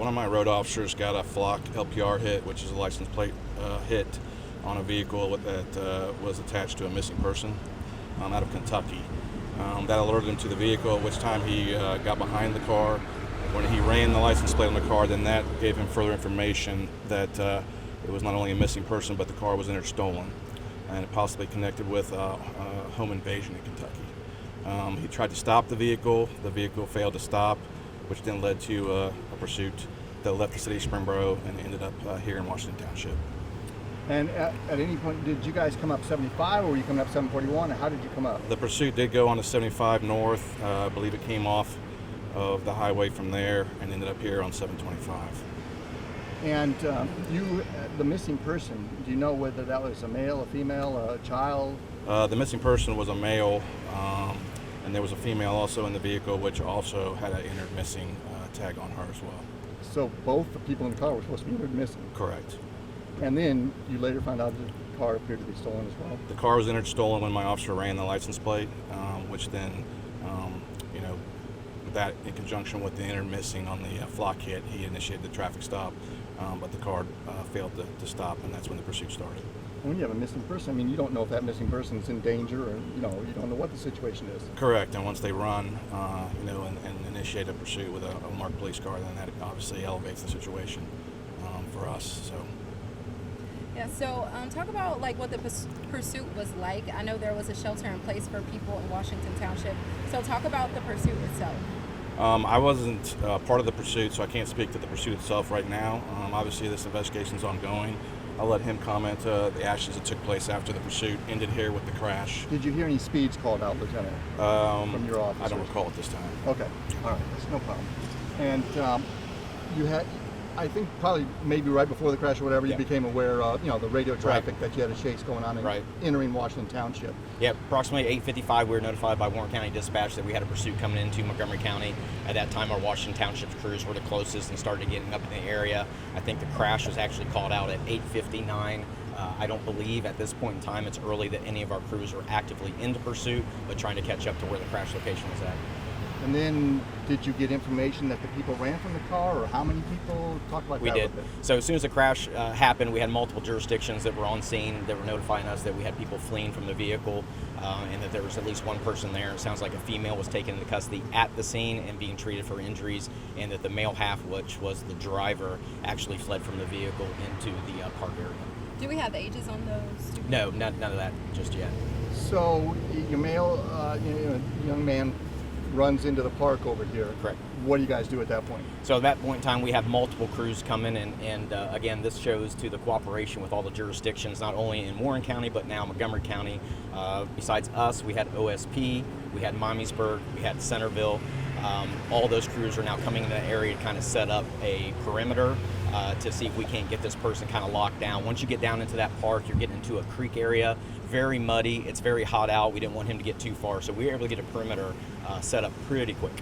one of my road officers got a flock LPR hit, which is a license plate hit on a vehicle that was attached to a missing person out of Kentucky. That alerted him to the vehicle, at which time he got behind the car. When he ran the license plate on the car, then that gave him further information that it was not only a missing person, but the car was entered stolen, and it possibly connected with a home invasion in Kentucky. He tried to stop the vehicle failed to stop, which then led to a pursuit that left the city of Springboro and ended up here in Washington Township. And at any point, did you guys come up 75, or were you coming up 741, or how did you come up? The pursuit did go on to 75 north. I believe it came off of the highway from there and ended up here on 725. And the missing person, do you know whether that was a male, a female, a child? The missing person was a male, and there was a female also in the vehicle, which also had an entered missing tag on her as well. So both the people in the car were supposed to be entered missing? Correct. And then you later found out the car appeared to be stolen as well? The car was entered stolen when my officer ran the license plate, which then, that in conjunction with the entered missing on the flock hit, he initiated the traffic stop, but the car failed to stop, and that's when the pursuit started. When you have a missing person, I mean, you don't know if that missing person is in danger, or you don't know what the situation is. Correct, and once they run, and initiate a pursuit with a marked police car, then that obviously elevates the situation for us. So. Yeah, so talk about like what the pursuit was like. I know there was a shelter in place for people in Washington Township. So talk about the pursuit itself. I wasn't part of the pursuit, so I can't speak to the pursuit itself right now. Obviously, this investigation is ongoing. I'll let him comment the actions that took place after the pursuit ended here with the crash. Did you hear any speeds called out, Lieutenant, from your office? I don't recall at this time. Okay, all right, that's no problem. And you had, I think probably maybe right before the crash or whatever, you became aware of, the radio traffic that you had a chase going on and entering Washington Township. Yeah, approximately 8:55, we were notified by Warren County Dispatch that we had a pursuit coming into Montgomery County. At that time, our Washington Township crews were the closest and started getting up in the area. I think the crash was actually called out at 8:59. I don't believe at this point in time it's early that any of our crews were actively into pursuit, but trying to catch up to where the crash location was at. And then, did you get information that the people ran from the car, or how many people? Talk about that. We did. So as soon as the crash happened, we had multiple jurisdictions that were on scene that were notifying us that we had people fleeing from the vehicle, and that there was at least one person there. It sounds like a female was taken into custody at the scene and being treated for injuries, and that the male half, which was the driver, actually fled from the vehicle into the park area. Do we have ages on those? No, none of that just yet. So your male, young man runs into the park over here. Correct. What do you guys do at that point? So at that point in time, we have multiple crews come in, and again, this shows to the cooperation with all the jurisdictions, not only in Warren County, but now Montgomery County. Besides us, we had OSP, we had Miamisburg, we had Centerville. All those crews are now coming in the area to kind of set up a perimeter to see if we can't get this person kind of locked down. Once you get down into that park, you're getting into a creek area, very muddy, it's very hot out. We didn't want him to get too far, so we were able to get a perimeter set up pretty quick.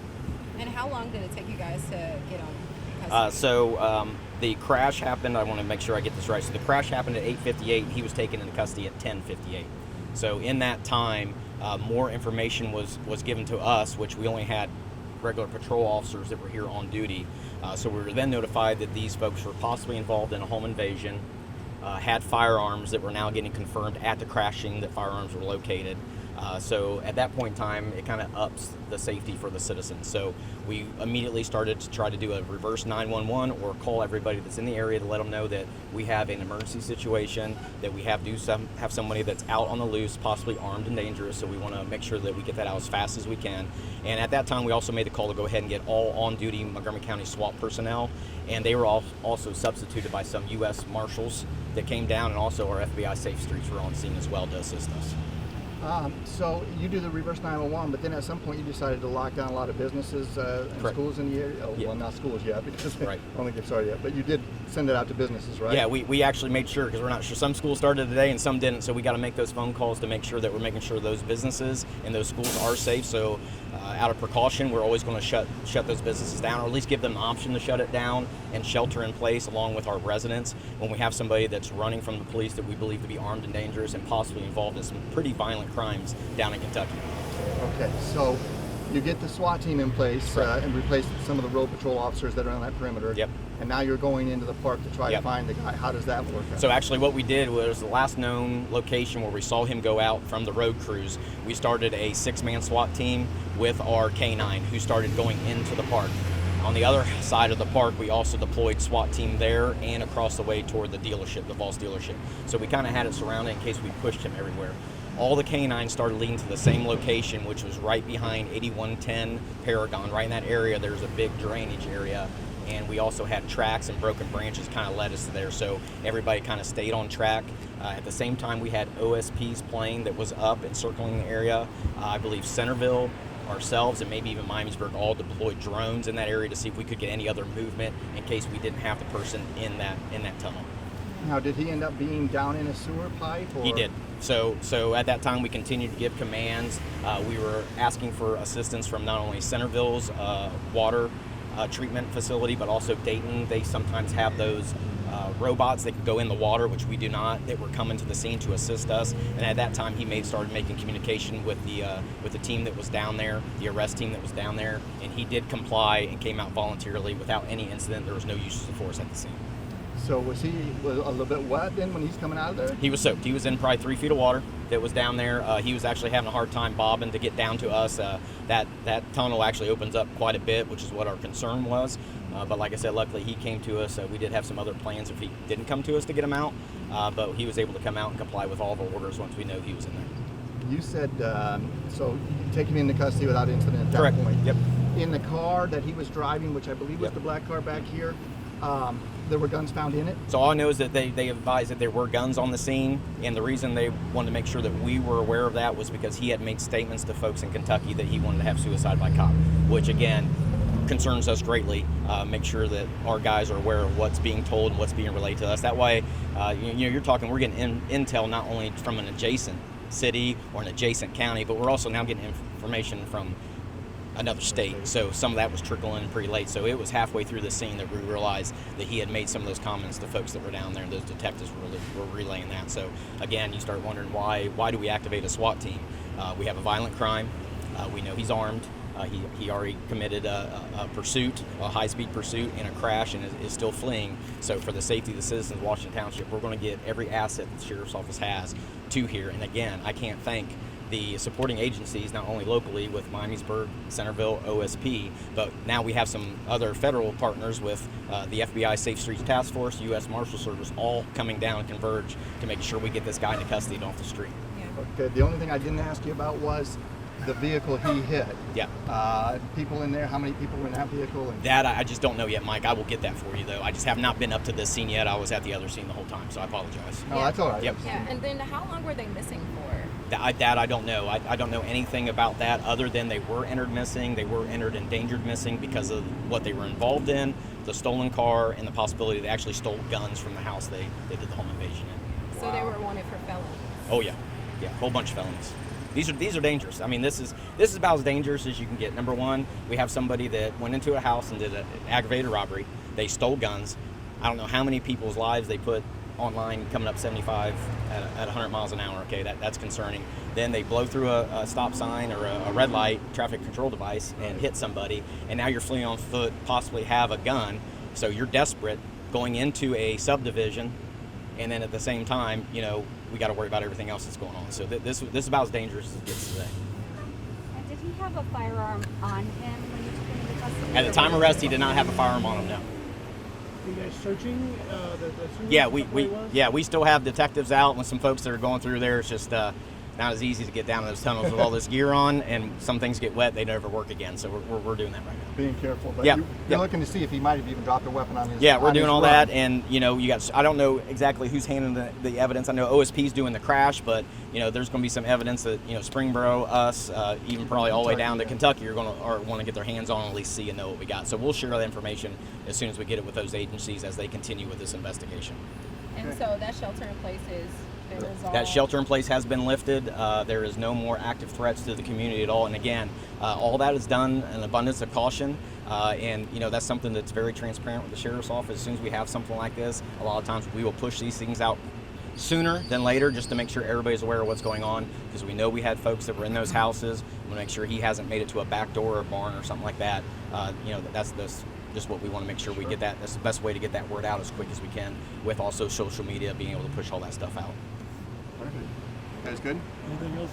And how long did it take you guys to get on custody? The crash happened, I want to make sure I get this right. So the crash happened at 8:58, he was taken into custody at 10:58. So in that time, more information was given to us, which we only had regular patrol officers that were here on duty. So we were then notified that these folks were possibly involved in a home invasion, had firearms that were now getting confirmed at the crashing that firearms were located. So at that point in time, it kind of ups the safety for the citizens. So we immediately started to try to do a reverse 911 or call everybody that's in the area to let them know that we have an emergency situation, that we have somebody that's out on the loose, possibly armed and dangerous. So we want to make sure that we get that out as fast as we can. And at that time, we also made the call to go ahead and get all on-duty Montgomery County SWAT personnel. And they were also substituted by some U.S. Marshals that came down, and also our FBI Safe Streets were on scene as well to assist us. So you do the reverse 911, but then at some point you decided to lock down a lot of businesses and schools in the area. Oh, yeah. Well, not schools yet, because I don't think they've started yet. But you did send it out to businesses, right? Yeah, we actually made sure, because we're not sure. Some schools started today and some didn't, so we got to make those phone calls to make sure that we're making sure those businesses and those schools are safe. So out of precaution, we're always going to shut those businesses down, or at least give them the option to shut it down and shelter in place along with our residents when we have somebody that's running from the police that we believe to be armed and dangerous and possibly involved in some pretty violent crimes down in Kentucky. Okay, so you get the SWAT team in place and replace some of the road patrol officers that are on that perimeter. Yep. And now you're going into the park to try to find the guy. How does that work out? So actually what we did was the last known location where we saw him go out from the road crews, we started a 6-man SWAT team with our K9 who started going into the park. On the other side of the park, we also deployed SWAT team there and across the way toward the dealership, the Voss dealership. So we kind of had it surrounded in case we pushed him everywhere. All the canines started leading to the same location, which was right behind 8110 Paragon. Right in that area, there's a big drainage area. And we also had tracks and broken branches kind of led us there. So everybody kind of stayed on track. At the same time, we had OSP's plane that was up and circling the area. I believe Centerville, ourselves, and maybe even Miamisburg all deployed drones in that area to see if we could get any other movement in case we didn't have the person in that tunnel. Now, did he end up being down in a sewer pipe? Or? He did. So at that time, we continued to give commands. We were asking for assistance from not only Centerville's water treatment facility, but also Dayton. They sometimes have those robots that can go in the water, which we do not, that were coming to the scene to assist us. And at that time, he started making communication with the team that was down there, the arrest team that was down there, and he did comply and came out voluntarily without any incident. There was no use of force at the scene. So was he a little bit wet then when he's coming out of there? He was soaked. He was in probably 3 feet of water that was down there. He was actually having a hard time bobbing to get down to us. That tunnel actually opens up quite a bit, which is what our concern was. But like I said, luckily he came to us. We did have some other plans if he didn't come to us to get him out. But he was able to come out and comply with all of our orders once we know he was in there. You said, so you take him into custody without incident at that Correct. point. Yep. In the car that he was driving, which I believe was the black car back here, there were guns found in it? So all I know is that they advised that there were guns on the scene, and the reason they wanted to make sure that we were aware of that was because he had made statements to folks in Kentucky that he wanted to have suicide by cop, which again concerns us greatly. Make sure that our guys are aware of what's being told and what's being relayed to us. That way, you're talking, we're getting intel not only from an adjacent city or an adjacent county, but we're also now getting information from another state. So some of that was trickling in pretty late. So it was halfway through the scene that we realized that he had made some of those comments to folks that were down there, and those detectives were relaying that. So again, you start wondering why do we activate a SWAT team? We have a violent crime. We know he's armed. He already committed a pursuit, a high-speed pursuit, in a crash, and is still fleeing. So for the safety of the citizens of Washington Township, we're going to get every asset that the Sheriff's Office has to here. And again, I can't thank the supporting agencies, not only locally with Miamisburg, Centerville, OSP, but now we have some other federal partners with the FBI Safe Streets Task Force, U.S. Marshal Service, all coming down and converge to make sure we get this guy into custody and off the street. Yeah. Okay, the only thing I didn't ask you about was the vehicle he hit. Yeah. People in there, how many people were in that vehicle? And That I just don't know yet, Mike. I will get that for you, though. I just have not been up to this scene yet. I was at the other scene the whole time, so I apologize. No, that's all right. Yep. Yeah, and then how long were they missing for? That I don't know. I don't know anything about that other than they were entered missing. They were entered endangered missing because of what they were involved in, the stolen car, and the possibility they actually stole guns from the house they did the home invasion in. So they were wanted for felonies. Oh yeah, a whole bunch of felonies. These are dangerous. I mean, this is about as dangerous as you can get. Number one, we have somebody that went into a house and did an aggravated robbery. They stole guns. I don't know how many people's lives they put online coming up 75 at 100 miles an hour. Okay, that's concerning. Then they blow through a stop sign or a red light traffic control device and hit somebody, and now you're fleeing on foot, possibly have a gun. So you're desperate going into a subdivision, and then at the same time, we got to worry about everything else that's going on. So this is about as dangerous as it gets today. And did he have a firearm on him when you took him into custody? At the time of arrest, he did not have a firearm on him. No. Are you guys searching Yeah, we still have detectives out with some folks that are going through there. It's just not as easy to get down those tunnels with all this gear on, and some things get wet, they never work again. So we're doing that right now. being careful. But Yeah. you're looking to see if he might have even dropped a weapon on his. Yeah, we're on doing his all run. that, and you got. I don't know exactly who's handling the evidence. I know OSP's doing the crash, but there's going to be some evidence that Springboro, us, even probably all the way down to Kentucky, are going to want to get their hands on, at least see and know what we got. So we'll share that information as soon as we get it with those agencies as they continue with this investigation. And so that shelter in place is resolved. That shelter in place has been lifted. There is no more active threats to the community at all. And again, all that is done in abundance of caution. And that's something that's very transparent with the sheriff's office. As soon as we have something like this, a lot of times we will push these things out sooner than later, just to make sure everybody's aware of what's going on, because we know we had folks that were in those houses. We want to make sure he hasn't made it to a back door or barn or something like that. That's just what we want to make sure we get that. That's the best way to get that word out as quick as we can, with also social media being able to push all that stuff out. Perfect. Guys good? Anything else?